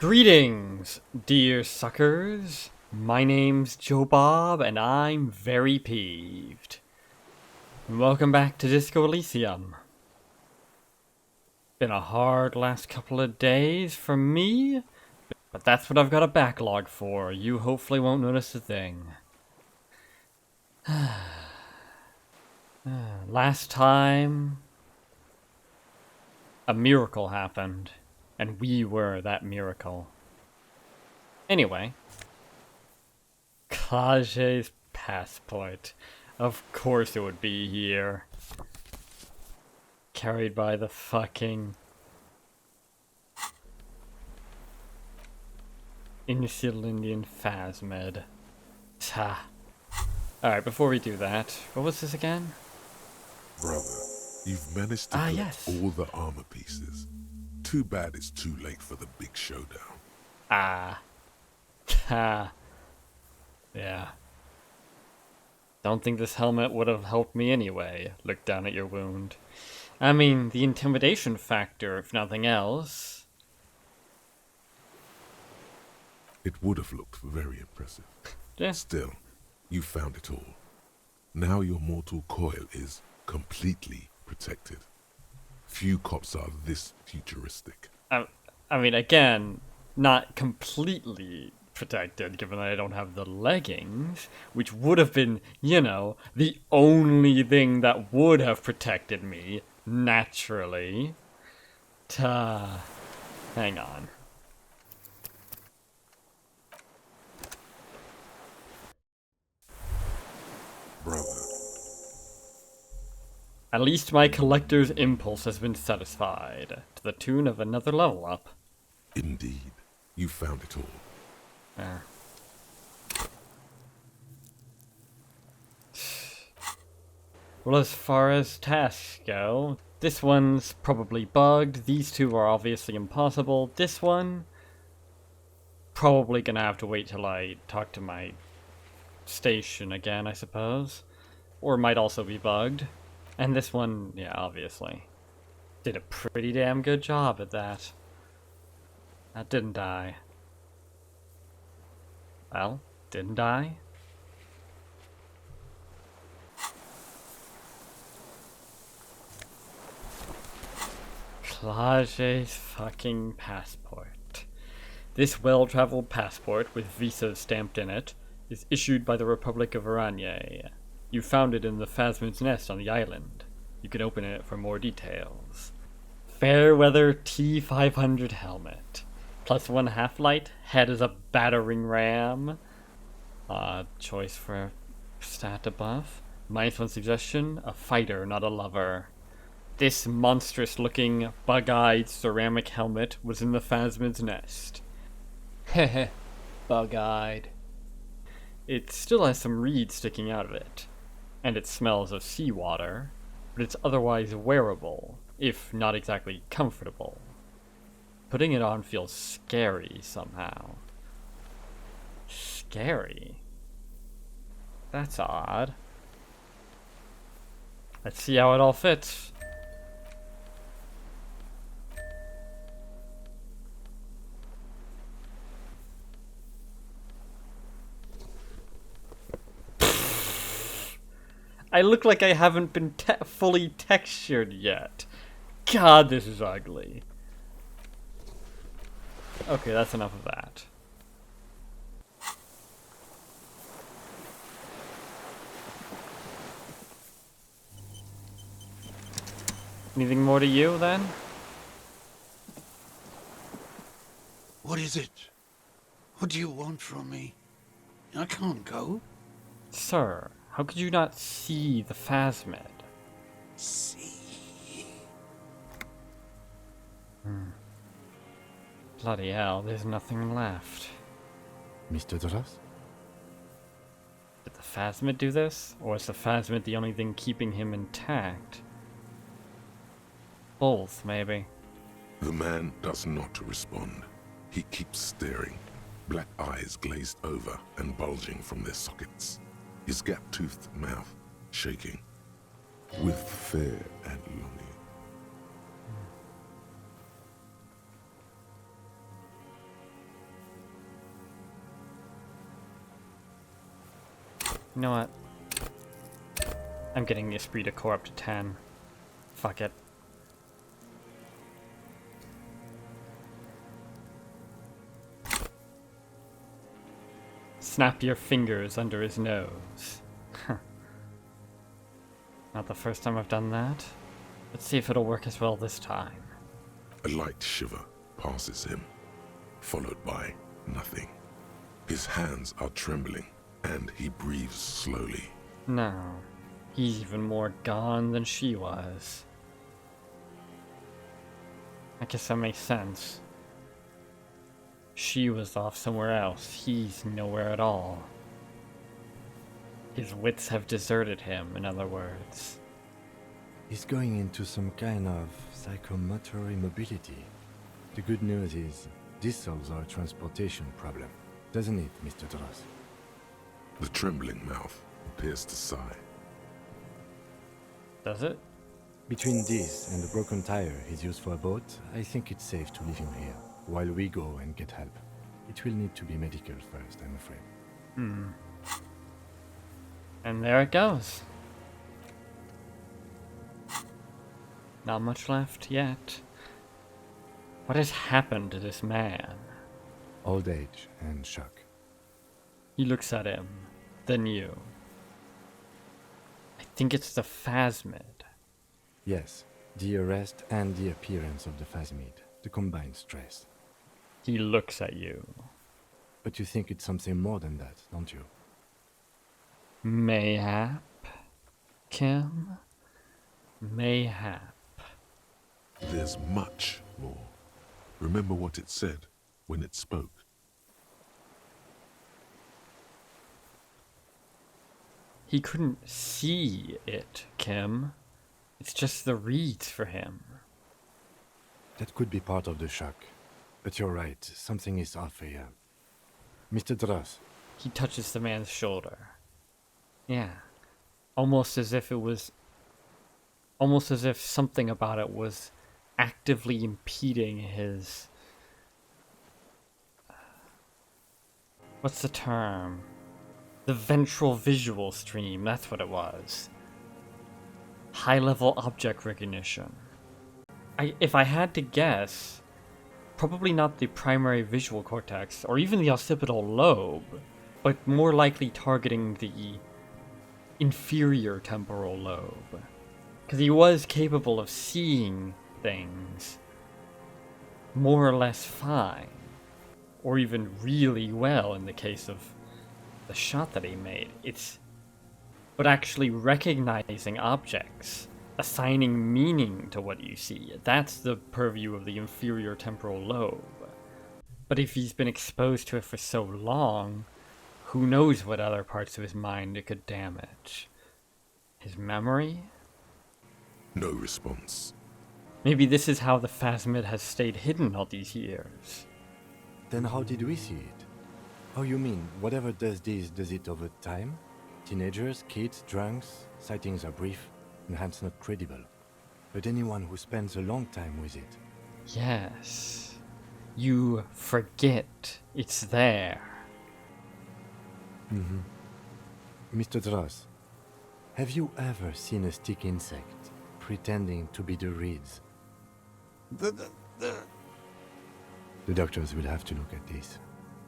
Greetings, dear suckers. My name's Joe Bob, and I'm very peeved. Welcome back to Disco Elysium. Been a hard last couple of days for me, but that's what I've got a backlog for. You hopefully won't notice a thing. Last time, a miracle happened, and we were that miracle. Anyway, Klage's passport. Of course it would be here. Carried by the fucking Indian Phasmid. Ta. Alright, before we do that, what was this again? Brother, you've managed to collect yes. all the armor pieces. Too bad it's too late for the big showdown. Ha. Yeah. Don't think this helmet would have helped me anyway. Look down at your wound. I mean, the intimidation factor, if nothing else. It would have looked very impressive. Yeah. Still, you found it all. Now your mortal coil is completely protected. Few cops are this futuristic. I mean, again, not completely protected, given that I don't have the leggings, which would have been, you know, the only thing that would have protected me, naturally. Hang on. Brother, At least my collector's impulse has been satisfied, to the tune of another level up. indeed, you found it all. Well, as far as tasks go, this one's probably bugged. These two are obviously impossible. This one, probably gonna have to wait till I talk to my station again, I suppose. Or might also be bugged. And this one, yeah, obviously. Did a pretty damn good job at that. That didn't die. Well, didn't die. Klage's fucking passport. This well-traveled passport, with visas stamped in it, is issued by the Republic of Aranye. You found it in the Phasmid's nest on the island. You can open it for more details. Fairweather T500 helmet. +1 half-light, head is a battering ram. Odd choice for a stat above. -1 suggestion, a fighter, not a lover. This monstrous-looking, bug-eyed ceramic helmet was in the Phasmid's nest. Heh, bug-eyed. It still has some reeds sticking out of it, and it smells of seawater, but it's otherwise wearable, if not exactly comfortable. Putting it on feels scary somehow. Scary? That's odd. Let's see how it all fits. I look like I haven't been fully textured yet. God, this is ugly. Okay, that's enough of that. Anything more to you, then? What is it? What do you want from me? I can't go. Sir, how could you not see the Phasmid? See. Bloody hell, there's nothing left. Mr. Dras? Did the Phasmid do this? Or is the Phasmid the only thing keeping him intact? Both, maybe. The man does not respond. He keeps staring, black eyes glazed over and bulging from their sockets. His gap-toothed mouth shaking, with fear and longing. You know what? I'm getting the esprit de corps up to 10. Fuck it. Snap your fingers under his nose. Not the first time I've done that. Let's see if it'll work as well this time. A light shiver passes him, followed by nothing. His hands are trembling, and he breathes slowly. No. He's even more gone than she was. I guess that makes sense. She was off somewhere else. He's nowhere at all. His wits have deserted him, in other words. He's going into some kind of psychomotor immobility. The good news is, this solves our transportation problem, doesn't it, Mr. Dross? The trembling mouth appears to sigh. Does it? Between this and the broken tire he's used for a boat, I think it's safe to leave him here, while we go and get help. It will need to be medical first, I'm afraid. And there it goes. Not much left yet. What has happened to this man? Old age and shock. He looks at him, then you. I think it's the phasmid. Yes, the arrest and the appearance of the phasmid, the combined stress. He looks at you. But you think it's something more than that, don't you? Mayhap, Kim? Mayhap. There's much more. Remember what it said when it spoke. He couldn't see it, Kim. It's just the reeds for him. That could be part of the shock. But you're right, something is off here. Mr. Dross, He touches the man's shoulder. Yeah. Almost as if something about it was actively impeding his... What's the term? The ventral visual stream, that's what it was. High-level object recognition. If I had to guess, probably not the primary visual cortex, or even the occipital lobe, but more likely targeting the inferior temporal lobe. Because he was capable of seeing things more or less fine, or even really well in the case of the shot that he made. But actually recognizing objects, assigning meaning to what you see, that's the purview of the inferior temporal lobe. But if he's been exposed to it for so long, who knows what other parts of his mind it could damage? His memory? No response. Maybe this is how the phasmid has stayed hidden all these years. then how did we see it? Oh, you mean, whatever does this, does it over time? Teenagers, kids, drunks, sightings are brief, and hence not credible. But anyone who spends a long time with it. Yes. You forget it's there. Mr. Dross, have you ever seen a stick insect pretending to be the reeds? The doctors will have to look at this.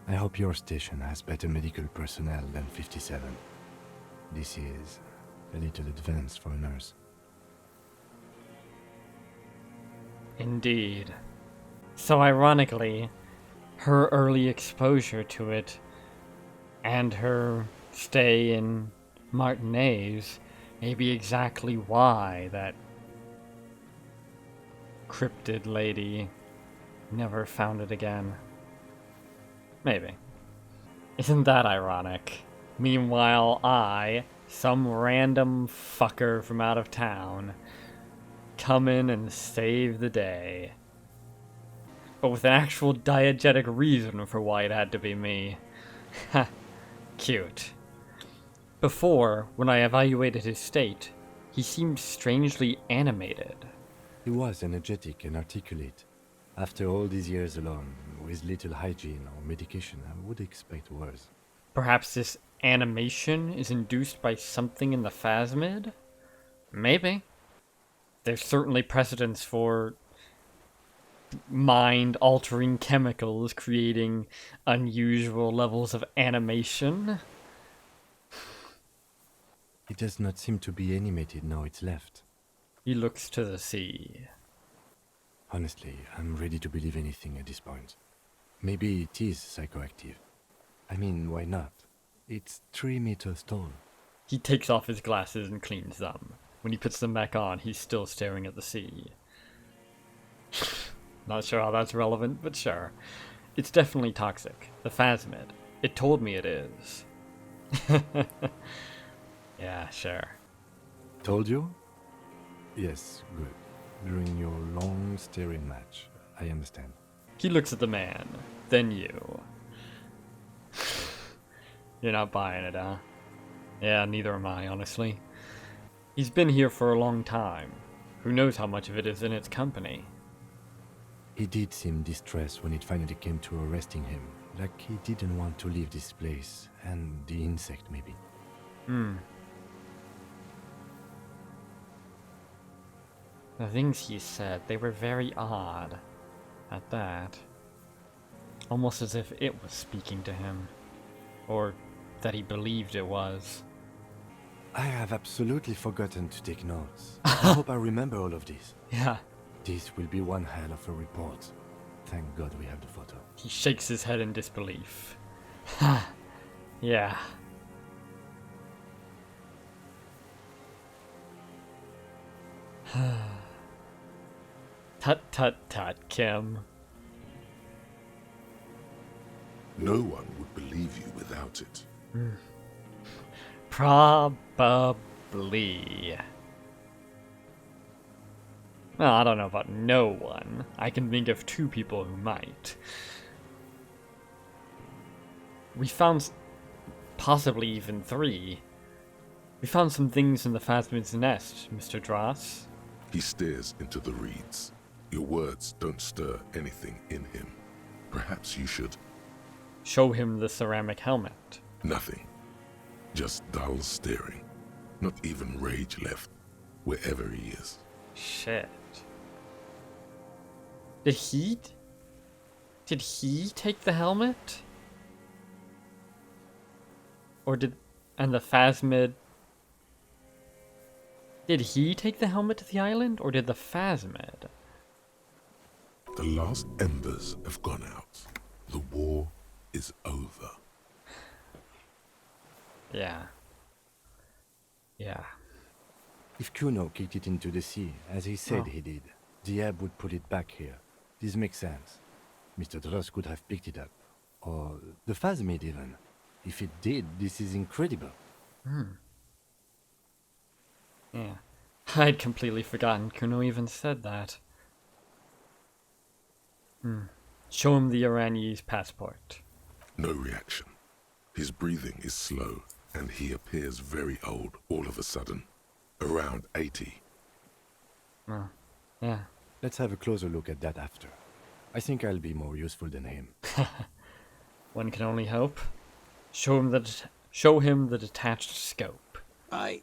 I hope your station has better medical personnel than 57. This is a little advanced for a nurse. Indeed. So ironically, her early exposure to it and her stay in Martinez may be exactly why that cryptid lady never found it again. Maybe. Isn't that ironic? Meanwhile, I, some random fucker from out of town, come in and save the day. But with an actual diegetic reason for why it had to be me. Ha. Cute. Before, when I evaluated his state, he seemed strangely animated. He was energetic and articulate. After all these years alone, with little hygiene or medication, I would expect worse. Perhaps this animation is induced by something in the phasmid? Maybe. There's certainly precedence for mind-altering chemicals creating unusual levels of animation. It does not seem to be animated now it's left. He looks to the sea. Honestly, I'm ready to believe anything at this point. Maybe it is psychoactive. I mean, why not? It's 3 meters tall. He takes off his glasses and cleans them. When he puts them back on, he's still staring at the sea. Not sure how that's relevant, but sure. It's definitely toxic. The phasmid. It told me it is. Yeah, sure. Told you? Yes, good. During your long staring match. I understand. He looks at the man, then you. You're not buying it, huh? Yeah, neither am I, honestly. He's been here for a long time. Who knows how much of it is in its company? He did seem distressed when it finally came to arresting him. Like he didn't want to leave this place. And the insect, maybe. The things he said, they were very odd. At that. Almost as if it was speaking to him. Or that he believed it was. I have absolutely forgotten to take notes. I hope I remember all of this. Yeah. This will be one hell of a report. Thank God we have the photo. He shakes his head in disbelief. Yeah. Tut tut tut, Kim. No one would believe you without it. Probably. Well, I don't know about no one. I can think of 2 people who might. We found possibly even 3. We found some things in the phasmid's nest, Mr. Dross. He stares into the reeds. Your words don't stir anything in him. Perhaps you should. Show him the ceramic helmet. Nothing. Just dull staring. Not even rage left, wherever he is. Shit. Did he take the helmet? Or and the phasmid... Did he take the helmet to the island, or did the phasmid? The last embers have gone out. The war is over. Yeah. Yeah. If Kuno kicked it into the sea, as he said he did, the ebb would put it back here. This makes sense. Mr. Dross could have picked it up. Or the phasmid even. If it did, this is incredible. Yeah. I'd completely forgotten Kuno even said that. Show him the Iranian's passport. No reaction. His breathing is slow, and he appears very old all of a sudden. Around 80. Oh, yeah. Let's have a closer look at that after. I think I'll be more useful than him. One can only hope. Show him the detached scope. I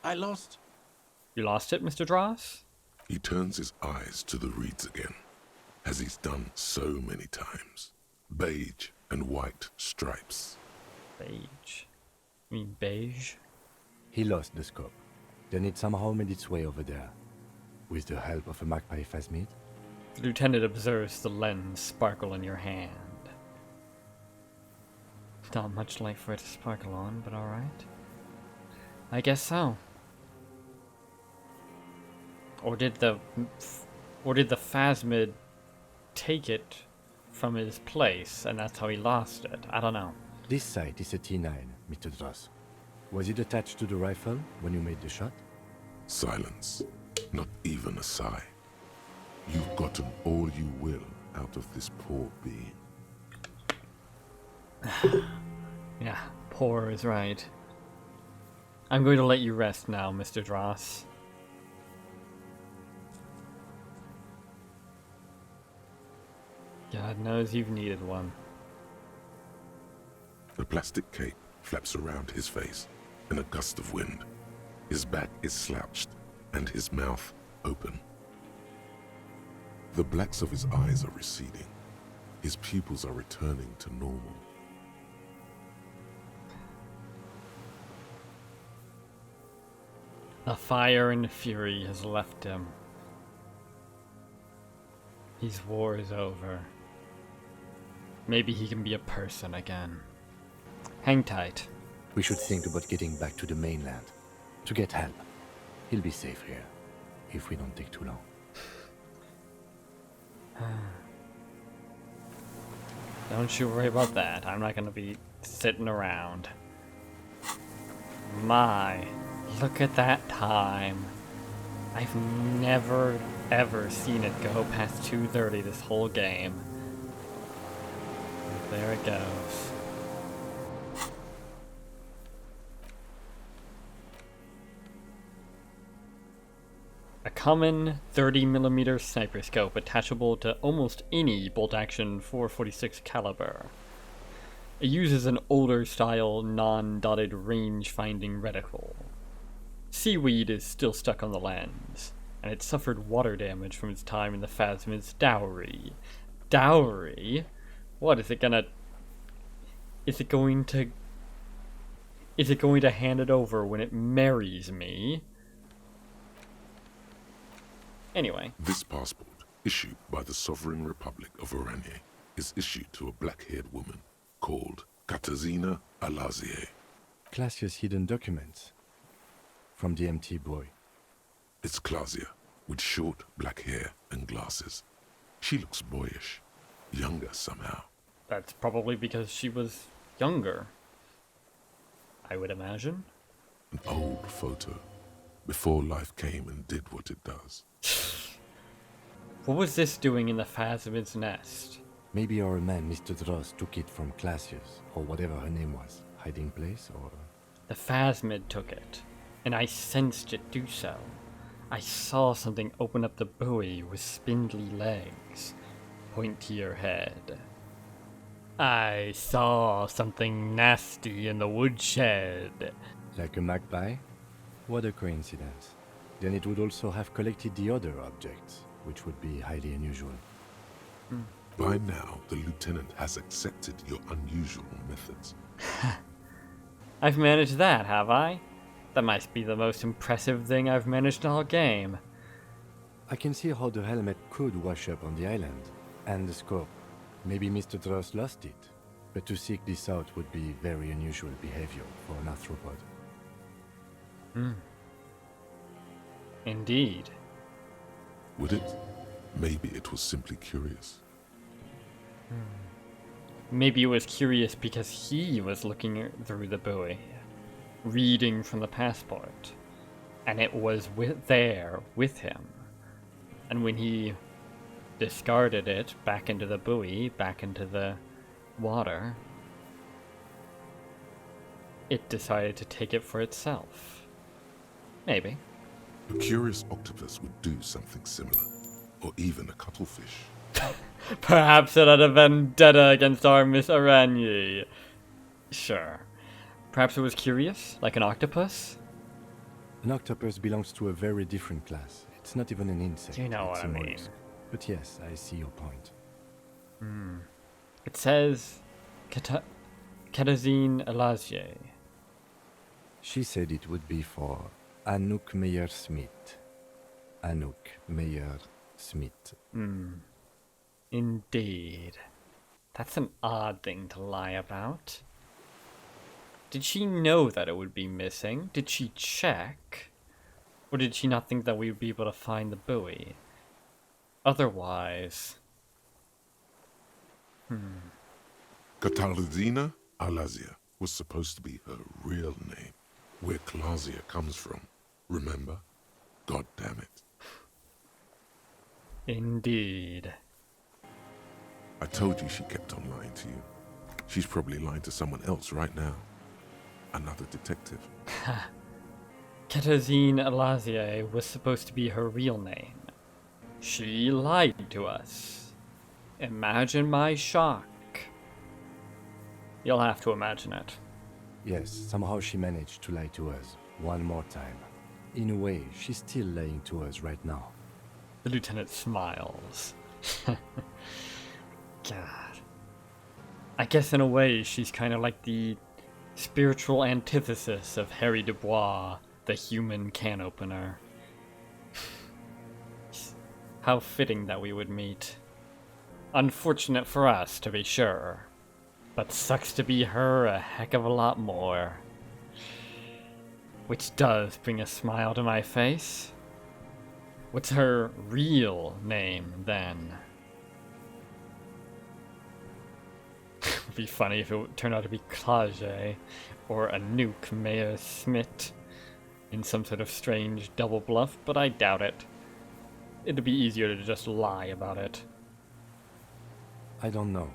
lost. You lost it, Mr. Dross? He turns his eyes to the reeds again, as he's done so many times. Beige and white stripes. Beige. You mean beige? He lost the scope. Then it somehow made its way over there. With the help of a magpie phasmid. The lieutenant observes the lens sparkle in your hand. Not much light for it to sparkle on, but alright. I guess so. Or did the phasmid take it from his place, and that's how he lost it? I don't know. This sight is a T9, Mr. Dross. Was it attached to the rifle when you made the shot? Silence. Not even a sigh. You've gotten all you will out of this poor being. Yeah, poor is right. I'm going to let you rest now, Mr. Dross. God knows you've needed one. The plastic cape flaps around his face in a gust of wind. His back is slouched and his mouth open. The blacks of his eyes are receding. His pupils are returning to normal. The fire and fury has left him. His war is over. Maybe he can be a person again. Hang tight. We should think about getting back to the mainland. To get help. He'll be safe here. If we don't take too long. Don't you worry about that. I'm not gonna be sitting around. My, look at that time. I've never ever seen it go past 2:30 this whole game. There it goes. A common 30mm sniper scope attachable to almost any bolt-action 4.46 caliber. It uses an older style non-dotted range-finding reticle. Seaweed is still stuck on the lens, and it suffered water damage from its time in the Phasma's dowry. Dowry? What, is it going to hand it over when it marries me? Anyway. This passport, issued by the Sovereign Republic of Oranje, is issued to a black-haired woman called Katarzyna Alazie. Classia's hidden documents. From the empty boy. It's Klasia, with short black hair and glasses. She looks boyish, younger somehow. That's probably because she was younger, I would imagine. An old photo, before life came and did what it does. What was this doing in the Phasma's nest? Maybe our man, Mr. Dross, took it from Classia's, or whatever her name was. Hiding place, or... The Phasmid took it, and I sensed it do so. I saw something open up the buoy with spindly legs. Point to your head. I saw something nasty in the woodshed. Like a magpie? What a coincidence. Then it would also have collected the other objects, which would be highly unusual. By now, the lieutenant has accepted your unusual methods. I've managed that, have I? That must be the most impressive thing I've managed all game. I can see how the helmet could wash up on the island. And the scope. Maybe Mr. Dross lost it. But to seek this out would be very unusual behavior for an arthropod. Indeed. Would it? Maybe it was simply curious. Maybe it was curious because he was looking through the buoy, reading from the passport, and it was there with him. And when he discarded it back into the buoy, back into the water, it decided to take it for itself. Maybe. A curious octopus would do something similar, or even a cuttlefish. Perhaps it had a vendetta against our Miss Oranje. Sure. Perhaps it was curious, like an octopus? An octopus belongs to a very different class. It's not even an insect. You know it's what I a mean. mollusk. But yes, I see your point. It says Katarzyna Alazie. She said it would be for Anouk Meyer-Smith. Anouk Meyer-Smith. Indeed. That's an odd thing to lie about. Did she know that it would be missing? Did she check? Or did she not think that we would be able to find the buoy? Otherwise... Katarzyna Alazie was supposed to be her real name, where Klasia comes from. Remember? God damn it. Indeed. I told you she kept on lying to you. She's probably lying to someone else right now. Another detective. Katarzyna Alazie was supposed to be her real name. She lied to us. Imagine my shock. You'll have to imagine it. Yes, somehow she managed to lie to us. One more time. In a way, she's still lying to us right now. The lieutenant smiles. God. I guess in a way she's kind of like the spiritual antithesis of Harrier Du Bois, the human can opener. How fitting that we would meet. Unfortunate for us, to be sure. But sucks to be her a heck of a lot more. Which does bring a smile to my face. What's her real name, then? It'd be funny if it turned out to be Clage, or Anouk Mayer Smith, in some sort of strange double bluff, but I doubt it. It'd be easier to just lie about it. I don't know,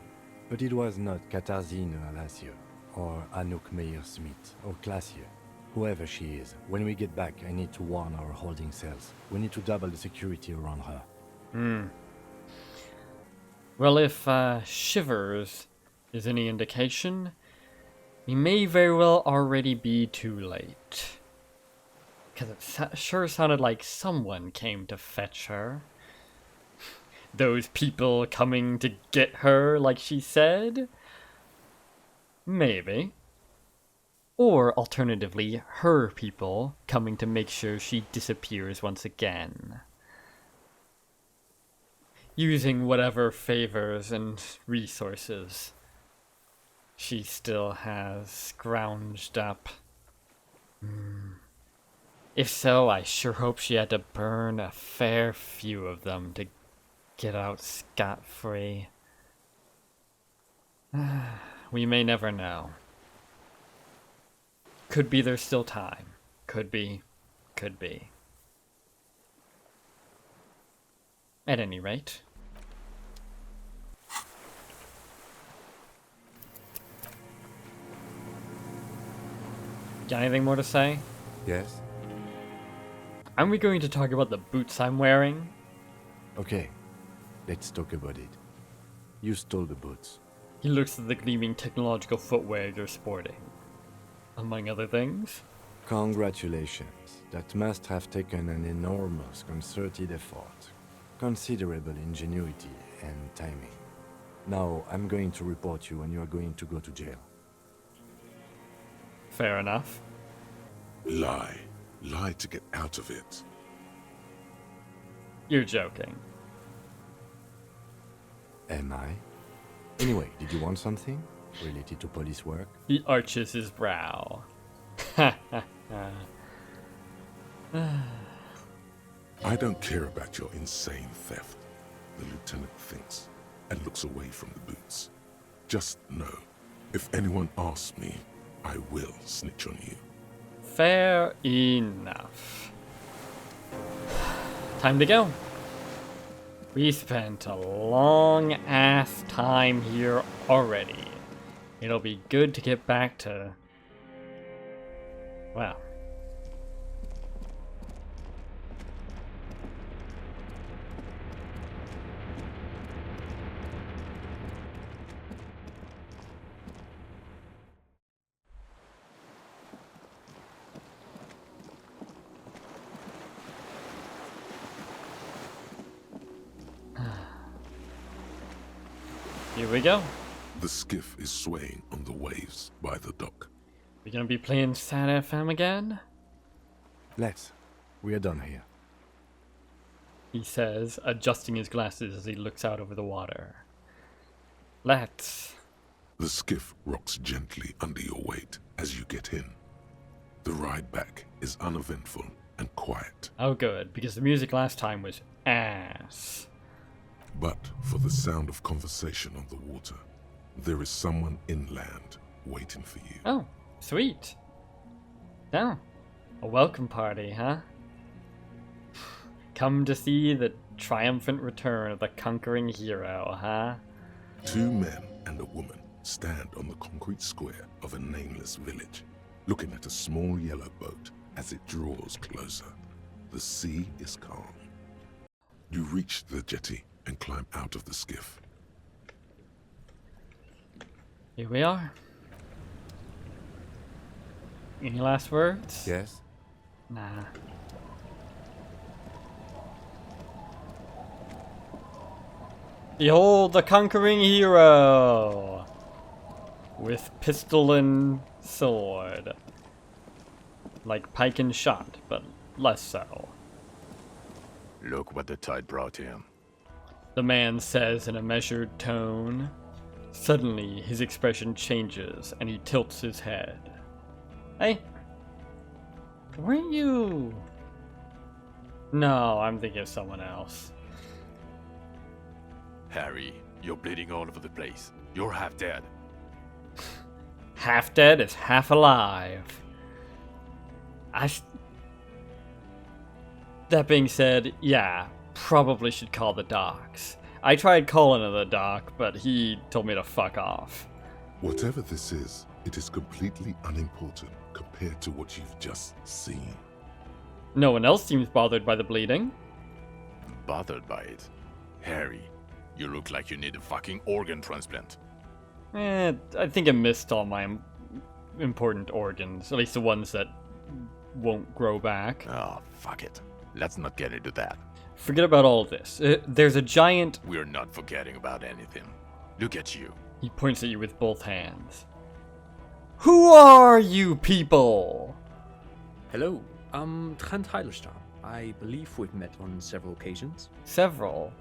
but it was not Katarzyna Alasia, or Anouk Mayer Smith, or Classier. Whoever she is, when we get back, I need to warn our holding cells. We need to double the security around her. Well, if Shivers is any indication, we may very well already be too late. Because it sure sounded like someone came to fetch her. Those people coming to get her, like she said? Maybe. Or, alternatively, her people coming to make sure she disappears once again. Using whatever favors and resources she still has scrounged up. If so, I sure hope she had to burn a fair few of them to get out scot-free. We may never know. Could be there's still time. Could be. Could be. At any rate. Got anything more to say? Yes? Aren't we going to talk about the boots I'm wearing? Okay, let's talk about it. You stole the boots. He looks at the gleaming technological footwear you're sporting. Among other things. Congratulations. That must have taken an enormous concerted effort, considerable ingenuity and timing. Now, I'm going to report you and you are going to go to jail. Fair enough. Lie. Lie to get out of it. You're joking. Am I? Anyway, did you want something? Related to police work? He arches his brow. I don't care about your insane theft, the lieutenant thinks, and looks away from the boots. Just know, if anyone asks me, I will snitch on you. Fair enough. Time to go. We spent a long ass time here already. It'll be good to get back to... Well. Here we go. The skiff is swaying on the waves by the dock. We gonna be playing Sad FM again? Let's. We are done here. He says, adjusting his glasses as he looks out over the water. Let's. The skiff rocks gently under your weight as you get in. The ride back is uneventful and quiet. Oh good, because the music last time was ass. But for the sound of conversation on the water, there is someone inland waiting for you. Oh, sweet. Oh, a welcome party, huh? Come to see the triumphant return of the conquering hero, huh? Two men and a woman stand on the concrete square of a nameless village, looking at a small yellow boat as it draws closer. The sea is calm. You reach the jetty and climb out of the skiff. Here we are. Any last words? Yes? Nah. Behold the conquering hero! With pistol and sword. Like pike and shot, but less so. Look what the tide brought him. The man says in a measured tone. Suddenly, his expression changes, and he tilts his head. Hey? Weren't you... No, I'm thinking of someone else. Harry, you're bleeding all over the place. You're half dead. Half dead is half alive. That being said, yeah, probably should call the docks. I tried calling to the dock, but he told me to fuck off. Whatever this is, it is completely unimportant compared to what you've just seen. No one else seems bothered by the bleeding. Bothered by it? Harry, you look like you need a fucking organ transplant. I think I missed all my important organs, at least the ones that won't grow back. Oh, fuck it. Let's not get into that. Forget about all of this. There's a giant... We're not forgetting about anything. Look at you. He points at you with both hands. Who are you people? Hello, I'm Trent Heidelstam. I believe we've met on several occasions. Several.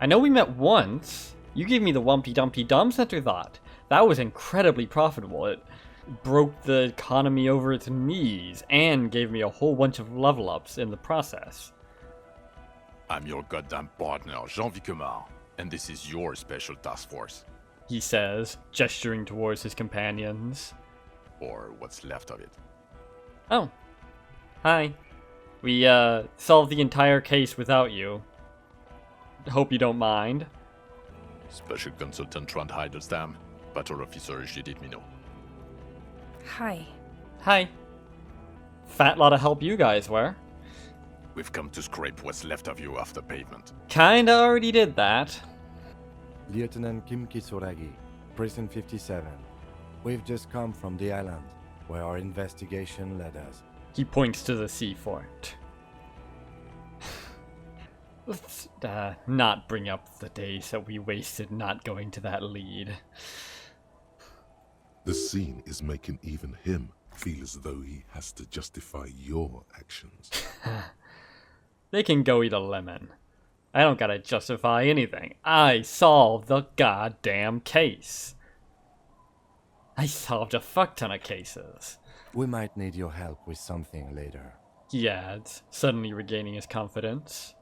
I know we met once. You gave me the Wumpy Dumpy Dom Center thought. That was incredibly profitable. It broke the economy over its knees and gave me a whole bunch of level ups in the process. I'm your goddamn partner, Jean Vicomar, and this is your special task force. He says, gesturing towards his companions. Or what's left of it. Oh. Hi. We, solved the entire case without you. Hope you don't mind. Special Consultant Trent Heidelstam, Battle Officer Judith Minot. Hi. Hi. Fat lot of help you guys were. We've come to scrape what's left of you off the pavement. Kinda already did that. Lieutenant Kim Kisuragi, Prison 57. We've just come from the island, where our investigation led us. He points to the sea fort. Let's not bring up the days that we wasted not going to that lead. The scene is making even him feel as though he has to justify your actions. They can go eat a lemon. I don't gotta justify anything. I solved the goddamn case. I solved a fuck ton of cases. We might need your help with something later. He adds, suddenly regaining his confidence.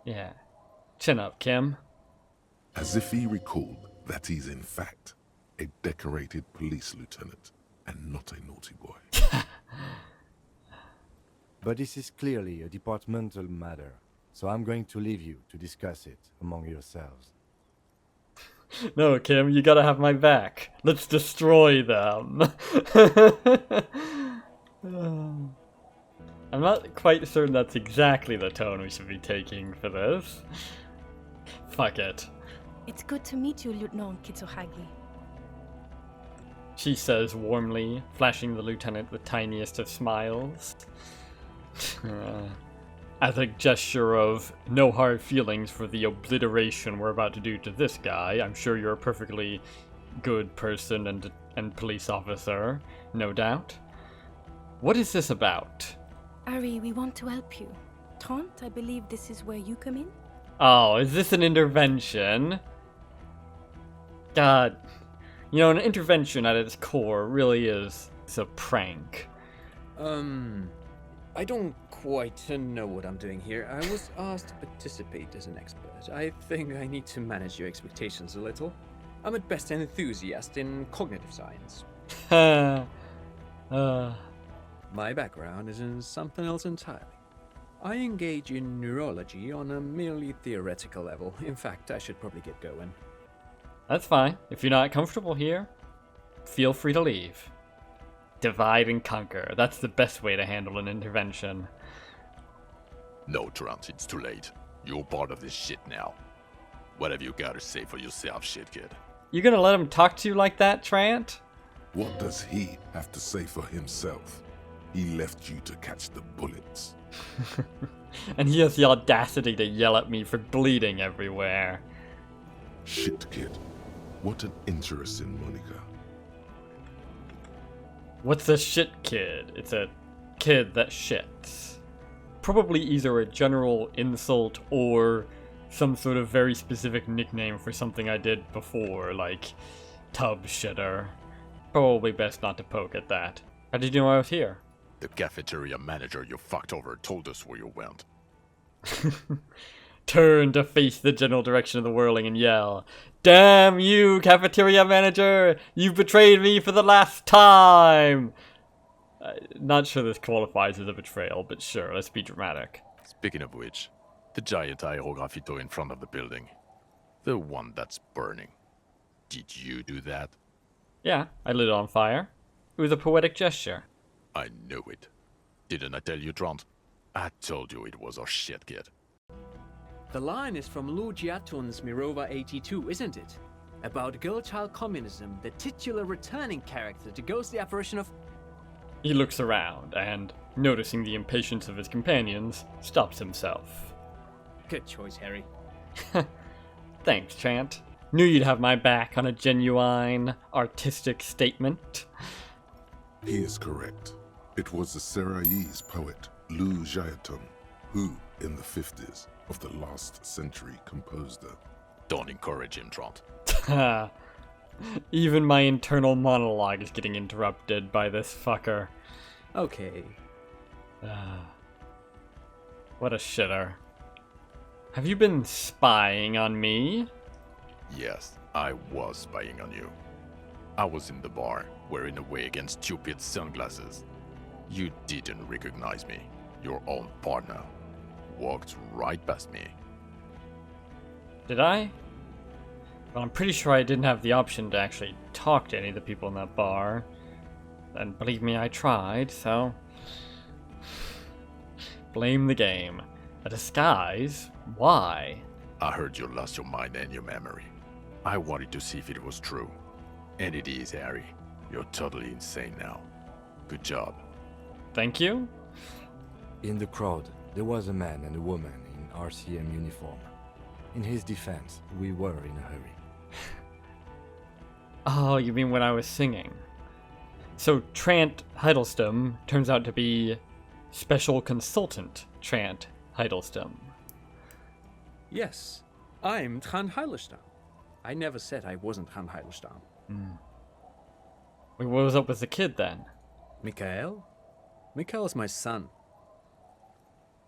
Yeah. Chin up, Kim. As if he recalled that he's in fact a decorated police lieutenant and not a naughty boy. But this is clearly a departmental matter, so I'm going to leave you to discuss it among yourselves. No, Kim, you gotta have my back. Let's destroy them. I'm not quite certain that's exactly the tone we should be taking for this. Fuck it. It's good to meet you, Lieutenant Kitsuhagi. She says warmly, flashing the lieutenant the tiniest of smiles. As a gesture of no hard feelings for the obliteration we're about to do to this guy, I'm sure you're a perfectly good person and police officer, no doubt. What is this about? Ari, we want to help you. Trent, I believe this is where you come in? Oh, is this an intervention? God. You know, an intervention at its core really is a prank. I don't quite know what I'm doing here. I was asked to participate as an expert. I think I need to manage your expectations a little. I'm at best an enthusiast in cognitive science. My background is in something else entirely. I engage in neurology on a merely theoretical level. In fact, I should probably get going. That's fine. If you're not comfortable here, feel free to leave. Divide and conquer. That's the best way to handle an intervention. No, Trent, it's too late. You're part of this shit now. What have you got to say for yourself, shit kid? You gonna let him talk to you like that, Trant? What does he have to say for himself? He left you to catch the bullets. And he has the audacity to yell at me for bleeding everywhere. Shit, kid. What an interesting Monica. What's a shit kid? It's a kid that shits. Probably either a general insult or some sort of very specific nickname for something I did before, like tub shitter. Probably best not to poke at that. How did you know I was here? The cafeteria manager you fucked over told us where you went. Turn to face the general direction of the whirling and yell, "Damn you, cafeteria manager! You've betrayed me for the last time!" Not sure this qualifies as a betrayal, but sure, let's be dramatic. Speaking of which, the giant aerograffito in front of the building. The one that's burning. Did you do that? Yeah, I lit it on fire. It was a poetic gesture. I knew it. Didn't I tell you, Trant? I told you it was our shit, kid. The line is from Lou Giatun's Mirova 82, isn't it? About girl-child communism, the titular returning character to ghost the apparition of... He looks around and, noticing the impatience of his companions, stops himself. Good choice, Harry. Thanks, Trant. Knew you'd have my back on a genuine, artistic statement. He is correct. It was the Seraillese poet Lou Giatun who, in the 50s of the last century, composed her. Don't encourage him, Trant. Even my internal monologue is getting interrupted by this fucker. Okay. What a shitter. Have you been spying on me? Yes, I was spying on you. I was in the bar, wearing a wig and stupid sunglasses. You didn't recognize me. Your own partner walked right past me. Did I? Well, I'm pretty sure I didn't have the option to actually talk to any of the people in that bar. And believe me, I tried, so... Blame the game. A disguise? Why? I heard you lost your mind and your memory. I wanted to see if it was true. And it is, Harry. You're totally insane now. Good job. Thank you? In the crowd, there was a man and a woman in RCM uniform. In his defense, we were in a hurry. Oh, you mean when I was singing? So Trant Hiddleston turns out to be Special Consultant Trant Hiddleston. Yes, I'm Trant Heilestam. I never said I wasn't Trant Heilestam. Wait, what was up with the kid then? Mikhail? Mikhail's my son.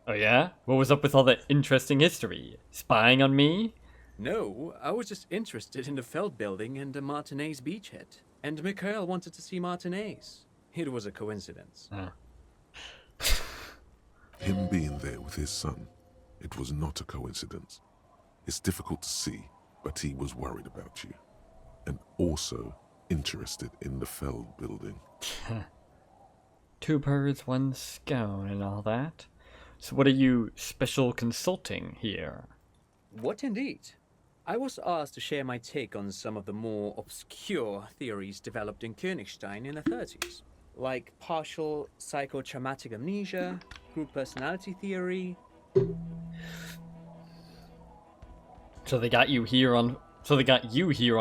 Oh yeah? What was up with all that interesting history? Spying on me? No, I was just interested in the Feld building and the Martinez beachhead. And Mikhail wanted to see Martinez. It was a coincidence. Him being there with his son, it was not a coincidence. It's difficult to see, but he was worried about you. And also interested in the Feld building. Two birds, one scone and all that. So what are you special consulting here? What indeed? I was asked to share my take on some of the more obscure theories developed in Königstein in the 30s. Like partial psychotraumatic amnesia, group personality theory. So they got you here on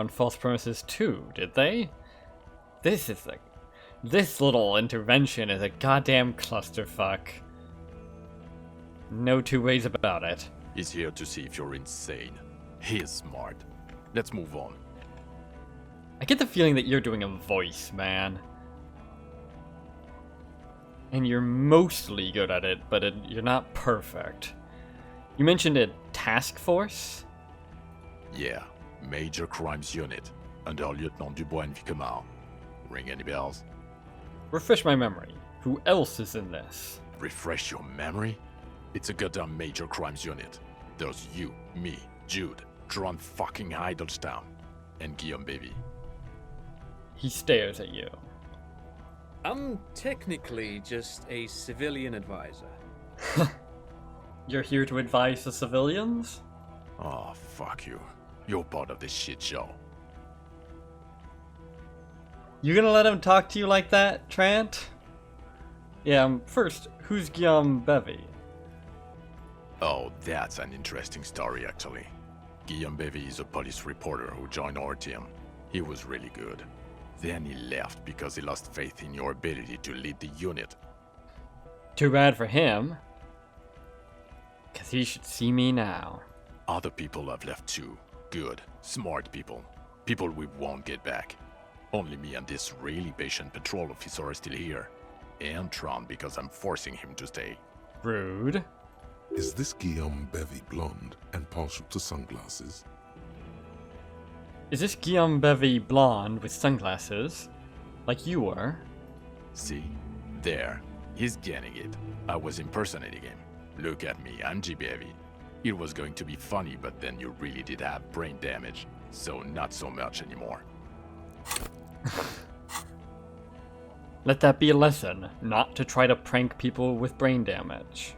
false premises too, did they? This little intervention is a goddamn clusterfuck. No two ways about it. He's here to see if you're insane. He's smart. Let's move on. I get the feeling that you're doing a voice, man. And you're mostly good at it, but you're not perfect. You mentioned a task force? Yeah, Major Crimes Unit, under Lieutenant Du Bois and Vicomar. Ring any bells? Refresh my memory. Who else is in this? Refresh your memory? It's a goddamn Major Crimes Unit. There's you, me, Jude, Tron fucking Hiddleston, and Guillaume Baby. He stares at you. I'm technically just a civilian advisor. You're here to advise the civilians? Oh, fuck you. You're part of this shit show. You gonna let him talk to you like that, Trant? Yeah, first, who's Guillaume Bevy? Oh, that's an interesting story, actually. Guillaume Bevy is a police reporter who joined our team. He was really good. Then he left because he lost faith in your ability to lead the unit. Too bad for him. Cause he should see me now. Other people have left too. Good, smart people. People we won't get back. Only me and this really patient patrol officer are still here. And Tron because I'm forcing him to stay. Rude. Is this Guillaume Bevy blonde and partial to sunglasses? Is this Guillaume Bevy blonde with sunglasses? Like you were? See? There. He's getting it. I was impersonating him. Look at me, I'm G. Bevy. It was going to be funny, but then you really did have brain damage. So not so much anymore. Let that be a lesson, not to try to prank people with brain damage.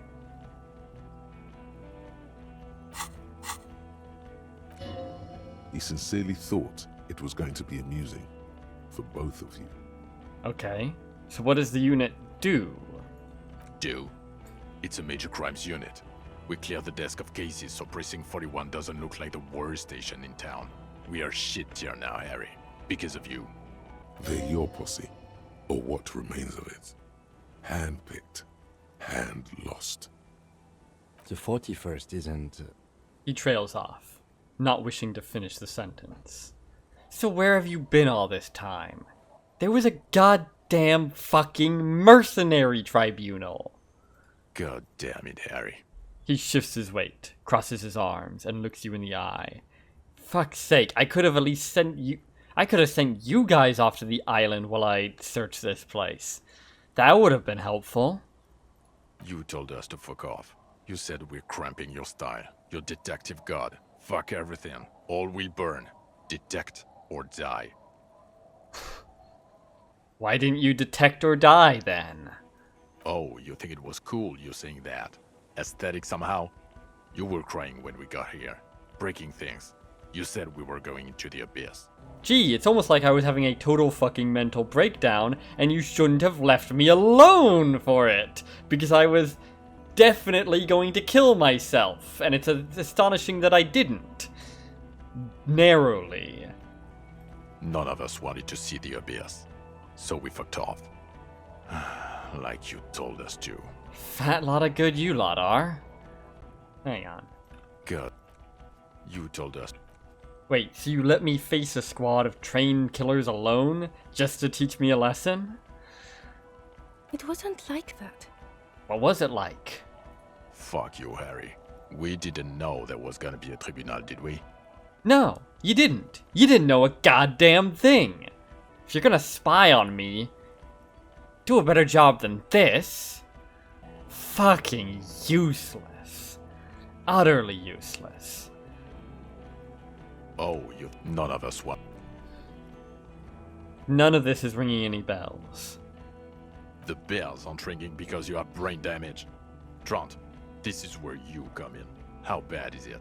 He sincerely thought it was going to be amusing for both of you. Okay, so what does the unit do? It's a major crimes unit. We clear the desk of cases so Precinct 41 doesn't look like the worst station in town. We are shit tier now, Harry. Because of you. They're your posse, or what remains of it. Hand-picked, hand-lost. The 41st isn't... He trails off, not wishing to finish the sentence. So where have you been all this time? There was a goddamn fucking mercenary tribunal. God damn it, Harry. He shifts his weight, crosses his arms, and looks you in the eye. Fuck's sake, I could have at least sent you guys off to the island while I searched this place. That would have been helpful. You told us to fuck off. You said we're cramping your style. Your detective god. Fuck everything. All will burn. Detect or die. Why didn't you detect or die then? Oh, you think it was cool you saying that? Aesthetic somehow? You were crying when we got here. Breaking things. You said we were going into the abyss. Gee, it's almost like I was having a total fucking mental breakdown, and you shouldn't have left me alone for it, because I was definitely going to kill myself, and it's astonishing that I didn't. Narrowly. None of us wanted to see the abyss, so we fucked off. Like you told us to. Fat lot of good you lot are. Hang on. Good. You told us. Wait, so you let me face a squad of trained killers alone, just to teach me a lesson? It wasn't like that. What was it like? Fuck you, Harry. We didn't know there was gonna be a tribunal, did we? No, you didn't. You didn't know a goddamn thing. If you're gonna spy on me, do a better job than this. Fucking useless. Utterly useless. Oh, none of us want. None of this is ringing any bells. The bells aren't ringing because you have brain damage. Trant, this is where you come in. How bad is it?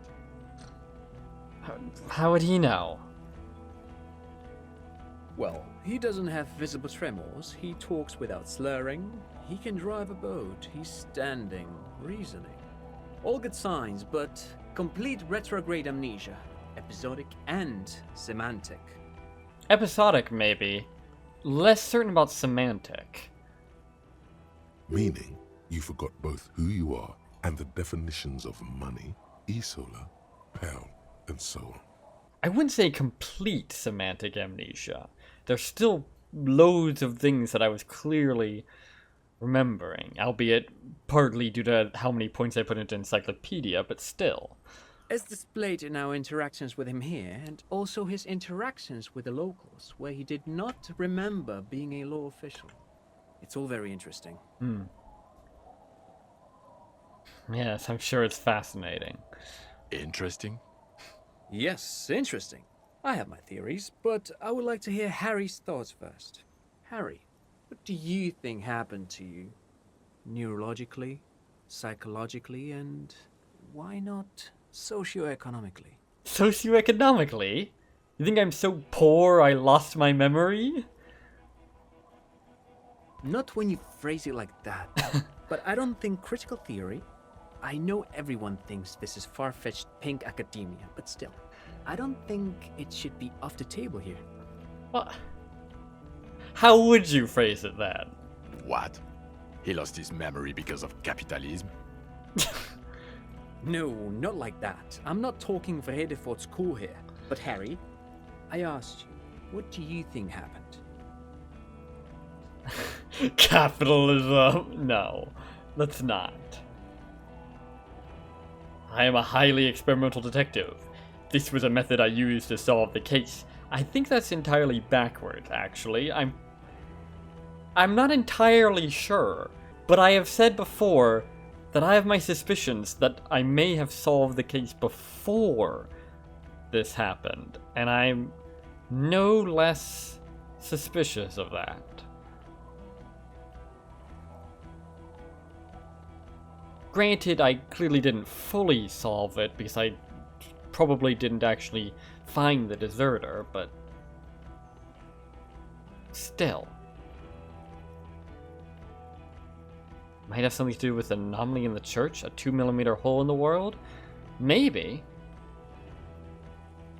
How would he know? Well, he doesn't have visible tremors, he talks without slurring, he can drive a boat, he's standing, reasoning. All good signs, but complete retrograde amnesia, episodic and semantic. Episodic, maybe. Less certain about semantic. Meaning, you forgot both who you are and the definitions of money, e-solar, pound, and so on. I wouldn't say complete semantic amnesia. There's still loads of things that I was clearly remembering, albeit partly due to how many points I put into encyclopedia, but still. As displayed in our interactions with him here, and also his interactions with the locals, where he did not remember being a law official. It's all very interesting. Yes, I'm sure it's fascinating. Interesting? Yes, interesting. I have my theories, but I would like to hear Harry's thoughts first. Harry, what do you think happened to you? Neurologically, psychologically, and why not socioeconomically? Socioeconomically? You think I'm so poor I lost my memory? Not when you phrase it like that. But I don't think critical theory... I know everyone thinks this is far-fetched pink academia, but still, I don't think it should be off the table here. What? How would you phrase it then? What? He lost his memory because of capitalism? No, not like that. I'm not talking for Hedefort's cool here. But Harry, I asked you, what do you think happened? Capitalism? No, let's not. I am a highly experimental detective. This was a method I used to solve the case. I think that's entirely backwards, actually. I'm not entirely sure, but I have said before that I have my suspicions that I may have solved the case before this happened, and I'm no less suspicious of that. Granted, I clearly didn't fully solve it because I probably didn't actually find the deserter, but still. Might have something to do with an anomaly in the church, a 2mm hole in the world? Maybe.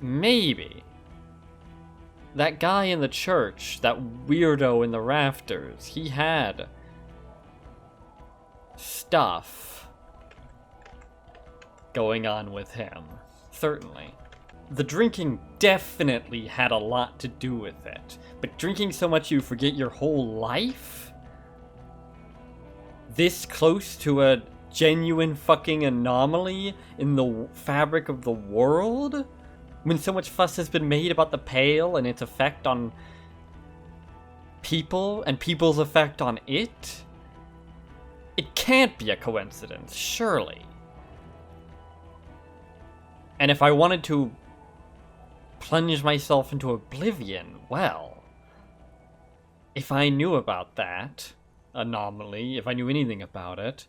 Maybe. That guy in the church, that weirdo in the rafters, he had stuff going on with him. Certainly. The drinking definitely had a lot to do with it. But drinking so much you forget your whole life? This close to a genuine fucking anomaly in the fabric of the world? When so much fuss has been made about the Pale and its effect on people and people's effect on it? It can't be a coincidence, surely. And if I wanted to plunge myself into oblivion, well, if I knew about that anomaly, if I knew anything about it,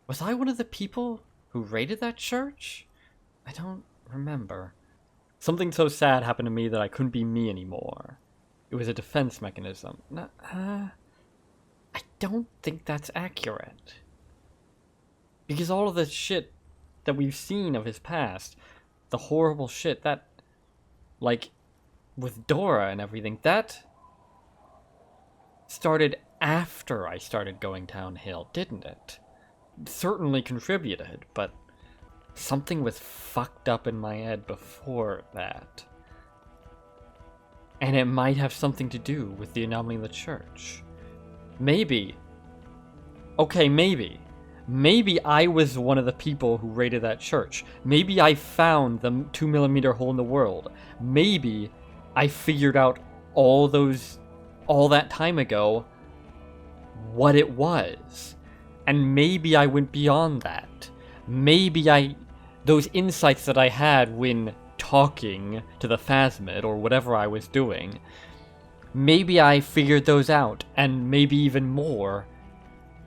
was I one of the people who raided that church? I don't remember. Something so sad happened to me that I couldn't be me anymore. It was a defense mechanism. I don't think that's accurate. Because all of the shit that we've seen of his past, the horrible shit that, like, with Dora and everything, that started after I started going downhill, didn't it? It certainly contributed, but something was fucked up in my head before that. And it might have something to do with the anomaly in the church. Maybe. Okay, maybe. Maybe I was one of the people who raided that church. Maybe I found the 2mm hole in the world. Maybe I figured out all that time ago what it was. And maybe I went beyond that. Maybe those insights that I had when talking to the Phasmid or whatever I was doing, maybe I figured those out, and maybe even more,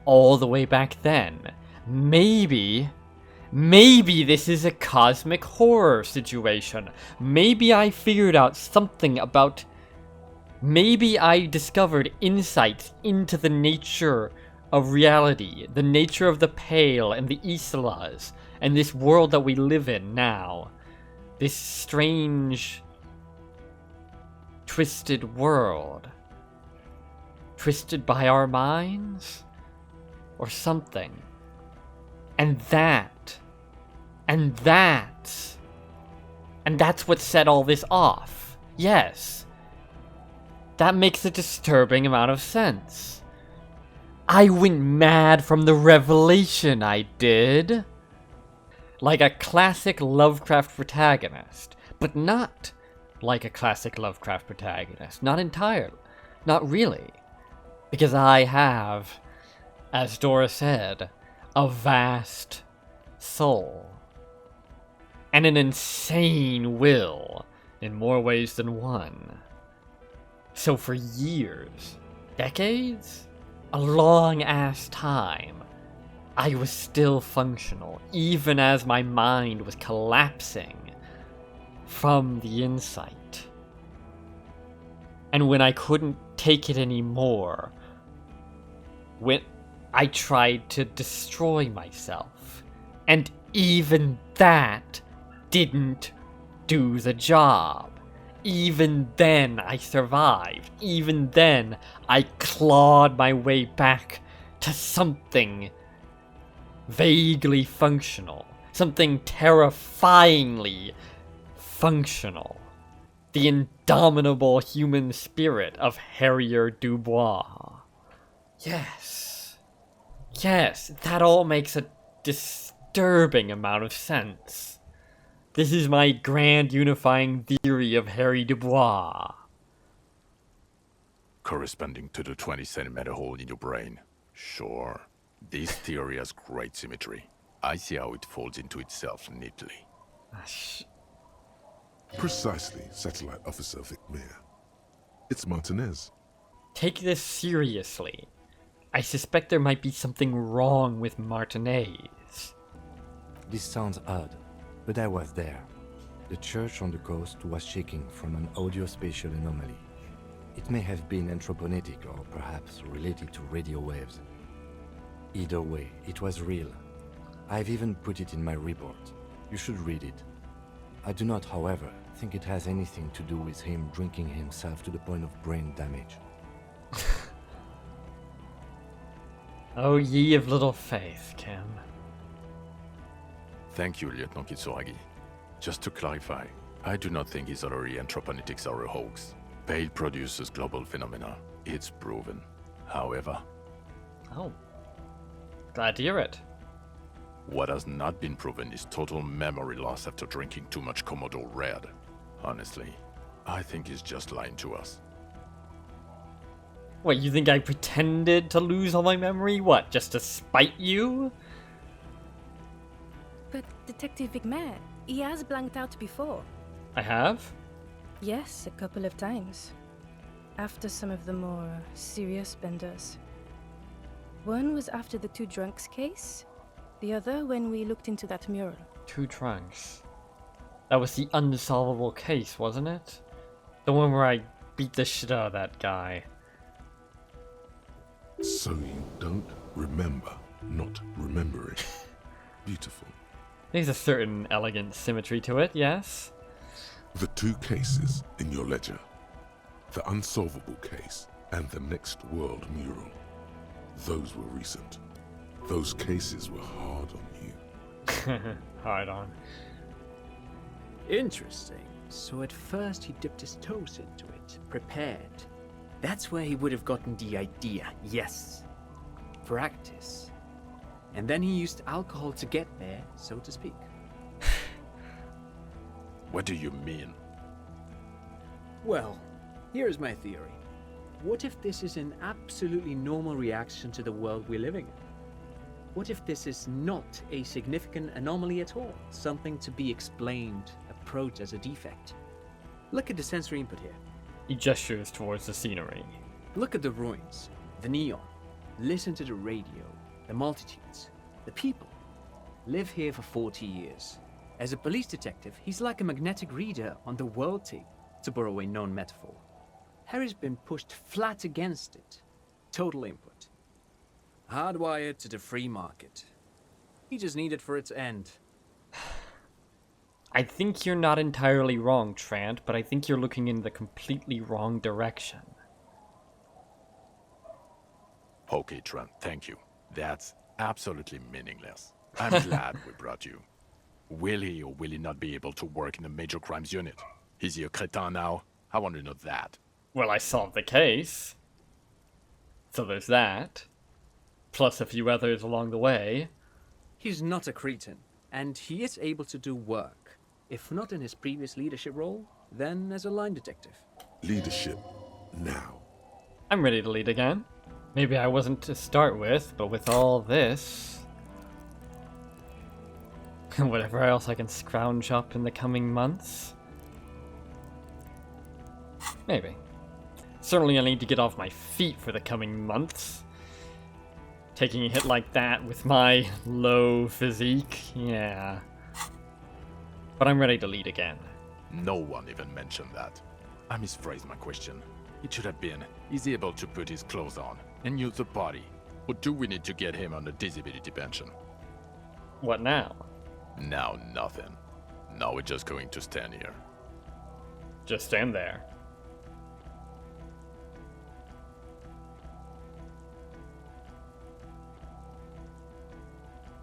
all the way back then. Maybe this is a cosmic horror situation. Maybe I figured out something about... Maybe I discovered insights into the nature of reality, the nature of the Pale and the Islas, and this world that we live in now. This strange, twisted world. Twisted by our minds? Or something. And that's what set all this off. Yes. That makes a disturbing amount of sense. I went mad from the revelation, I did. Like a classic Lovecraft protagonist. But not like a classic Lovecraft protagonist. Not entirely. Not really. Because I have, as Dora said, a vast soul. And an insane will, in more ways than one. So for years, decades, a long-ass time, I was still functional, even as my mind was collapsing from the insight. And when I couldn't take it anymore, when I tried to destroy myself. And even that didn't do the job. Even then, I survived. Even then, I clawed my way back to something vaguely functional. Something terrifyingly functional. The indomitable human spirit of Harrier Du Bois. Yes. Yes, that all makes a disturbing amount of sense. This is my grand unifying theory of Harrier Du Bois. Corresponding to the 20-centimeter hole in your brain. Sure. This theory has great symmetry. I see how it folds into itself neatly. Precisely, Satellite Officer Vicmere. It's Martinez. Take this seriously. I suspect there might be something wrong with Martinez. This sounds odd, but I was there. The church on the coast was shaking from an audio-spatial anomaly. It may have been anthroponetic or perhaps related to radio waves. Either way, it was real. I've even put it in my report. You should read it. I do not, however, think it has anything to do with him drinking himself to the point of brain damage. Oh, ye of little faith, Kim. Thank you, Lieutenant Kitsuragi. Just to clarify, I do not think his other anthroponetics are a hoax. Pale produces global phenomena. It's proven. However... Oh. Glad to hear it. What has not been proven is total memory loss after drinking too much Komodo Red. Honestly, I think he's just lying to us. What, you think I pretended to lose all my memory? What, just to spite you? But Detective Vicmere, he has blanked out before. I have? Yes, a couple of times. After some of the more serious benders. One was after the two drunks case. The other when we looked into that mural. Two trunks. That was the unsolvable case, wasn't it? The one where I beat the shit out of that guy. So you don't remember not remembering. Beautiful. There's a certain elegant symmetry to it, yes? The two cases in your ledger. The unsolvable case and the next world mural. Those were recent. Those cases were hard on you. Hard on. Interesting. So at first he dipped his toes into it, prepared. That's where he would have gotten the idea, yes. Practice. And then he used alcohol to get there, so to speak. What do you mean? Well, here's my theory. What if this is an absolutely normal reaction to the world we're living in? What if this is not a significant anomaly at all? Something to be explained, approached as a defect? Look at the sensory input here. He gestures towards the scenery. Look at the ruins, the neon. Listen to the radio, the multitudes, the people. Live here for 40 years. As a police detective, he's like a magnetic reader on the world tape, to borrow a known metaphor. Harry's been pushed flat against it. Total input. Hardwired to the free market. He just needed for its end. I think you're not entirely wrong, Trant, but I think you're looking in the completely wrong direction. Okay, Trent, thank you. That's absolutely meaningless. I'm glad we brought you. Will he or will he not be able to work in the major crimes unit? Is he a crétin now? I want to know that. Well, I solved the case. So there's that. Plus a few others along the way. He's not a cretin, and he is able to do work. If not in his previous leadership role, then as a line detective. Leadership now. I'm ready to lead again. Maybe I wasn't to start with, but with all this... whatever else I can scrounge up in the coming months. Maybe. Certainly I need to get off my feet for the coming months. Taking a hit like that with my low physique, yeah. But I'm ready to lead again. No one even mentioned that. I misphrased my question. It should have been, is he able to put his clothes on and use the body? Or do we need to get him on a disability pension? What now? Now nothing. Now we're just going to stand here. Just stand there.